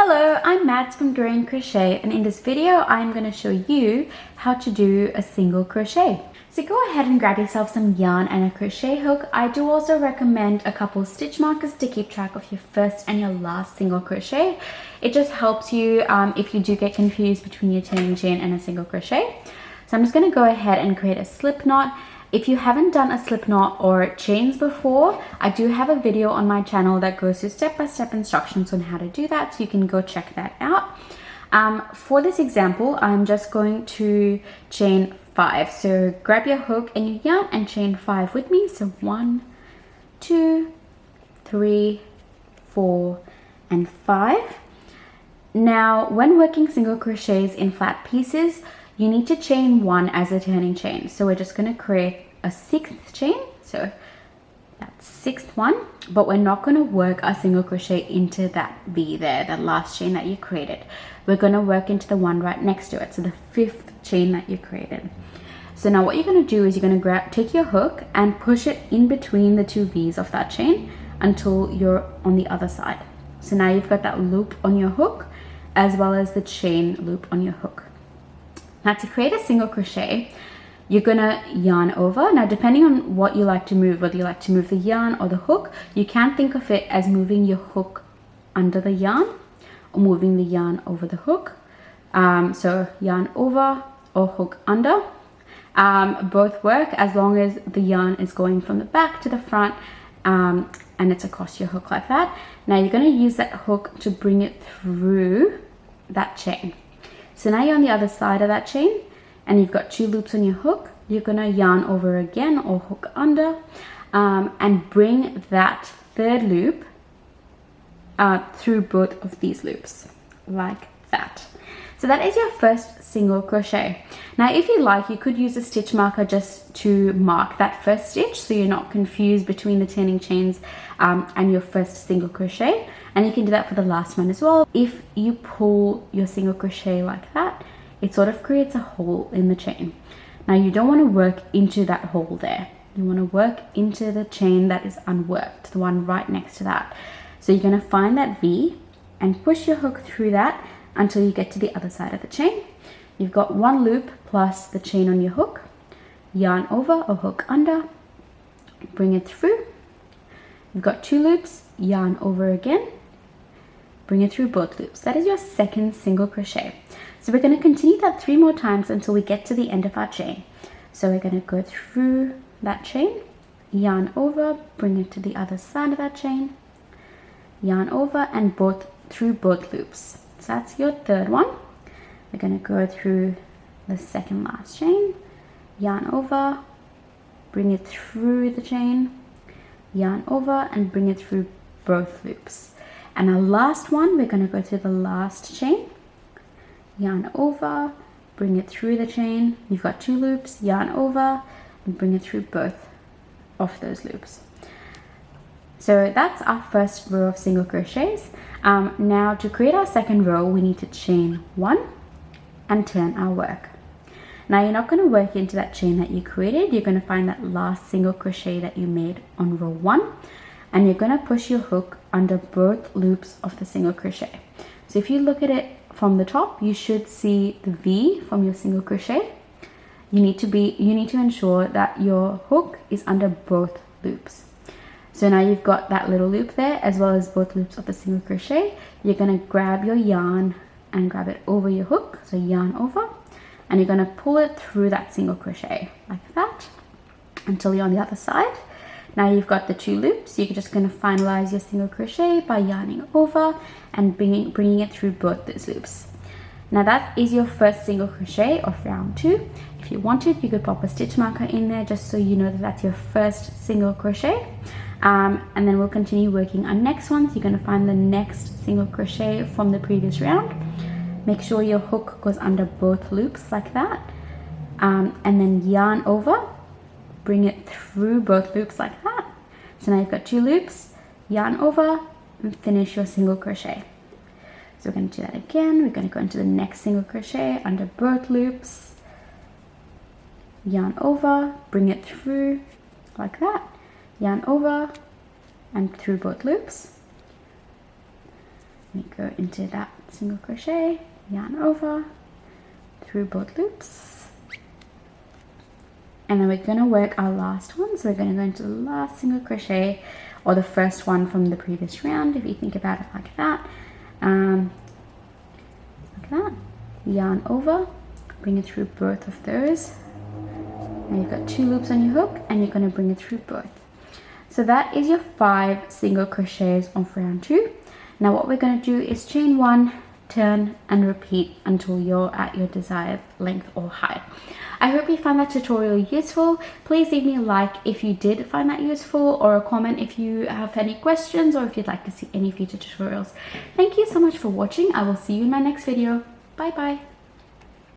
Hello, I'm Mads from Double Crochet, and in this video I'm going to show you how to do a single crochet. So go ahead and grab yourself some yarn and a crochet hook. I do also recommend a couple stitch markers to keep track of your first and your last single crochet. It just helps you if you do get confused between your turning chain and a single crochet. So I'm just going to go ahead and create a slip knot. If you haven't done a slip knot or chains before, I do have a video on my channel that goes through step-by-step instructions on how to do that, so you can go check that out. For this example, I'm just going to chain 5. So grab your hook and your yarn and chain 5 with me. So 1, 2, 3, 4, and 5. Now, when working single crochets in flat pieces, you need to chain 1 as a turning chain. So we're just going to create a 6th chain. So that's 6th one, but we're not going to work a single crochet into that V there, the last chain that you created. We're going to work into the one right next to it, so the 5th chain that you created. So now what you're going to do is you're going to take your hook and push it in between the 2 V's of that chain until you're on the other side. So now you've got that loop on your hook as well as the chain loop on your hook. Now to create a single crochet, you're gonna yarn over. Now depending on what you like to move, whether you like to move the yarn or the hook, you can think of it as moving your hook under the yarn or moving the yarn over the hook. So yarn over or hook under. Both work as long as the yarn is going from the back to the front and it's across your hook like that. Now you're gonna use that hook to bring it through that chain. So now you're on the other side of that chain and you've got 2 loops on your hook. You're gonna yarn over again or hook under and bring that 3rd loop through both of these loops like that. So that is your first single crochet. Now if you like, you could use a stitch marker just to mark that first stitch so you're not confused between the turning chains and your first single crochet, and you can do that for the last one as well. If you pull your single crochet like that, it sort of creates a hole in the chain. Now you don't want to work into that hole there. You want to work into the chain that is unworked, the one right next to that. So you're going to find that V and push your hook through that until you get to the other side of the chain. You've got 1 loop plus the chain on your hook, yarn over or hook under, bring it through. You've got 2 loops, yarn over again, bring it through both loops. That is your second single crochet. So we're going to continue that 3 more times until we get to the end of our chain. So we're going to go through that chain, yarn over, bring it to the other side of that chain, yarn over and through both loops. So that's your 3rd one. We're going to go through the 2nd last chain, yarn over, bring it through the chain, yarn over and bring it through both loops. And our last one, we're going to go through the last chain, yarn over, bring it through the chain. You've got 2 loops, yarn over and bring it through both of those loops. So that's our first row of single crochets. Now to create our second row, we need to chain 1 and turn our work. Now you're not going to work into that chain that you created. You're going to find that last single crochet that you made on row 1 and you're going to push your hook under both loops of the single crochet. So if you look at it from the top, you should see the V from your single crochet. You need to ensure that your hook is under both loops. So now you've got that little loop there as well as both loops of the single crochet. You're going to grab your yarn and grab it over your hook, so yarn over, and you're going to pull it through that single crochet like that until you're on the other side. Now you've got the 2 loops. You're just going to finalize your single crochet by yarning over and bringing it through both those loops. Now that is your first single crochet of round 2. If you wanted, you could pop a stitch marker in there just so you know that that's your first single crochet. And then we'll continue working our next one. So you're going to find the next single crochet from the previous round. Make sure your hook goes under both loops like that. And then yarn over, bring it through both loops like that. So now you've got 2 loops, yarn over and finish your single crochet. So we're going to do that again. We're going to go into the next single crochet under both loops, yarn over, bring it through like that, yarn over and through both loops, we go into that single crochet, yarn over, through both loops, and then we're going to work our last one. So we're going to go into the last single crochet, or the first one from the previous round, if you think about it like that. Like that, yarn over, bring it through both of those. Now you've got 2 loops on your hook, and you're going to bring it through both. So that is your 5 single crochets of round 2. Now what we're going to do is chain 1, turn and repeat until you're at your desired length or height. I hope you found that tutorial useful. Please leave me a like if you did find that useful, or a comment if you have any questions, or if you'd like to see any future tutorials. Thank you so much for watching. I will see you in my next video. Bye bye.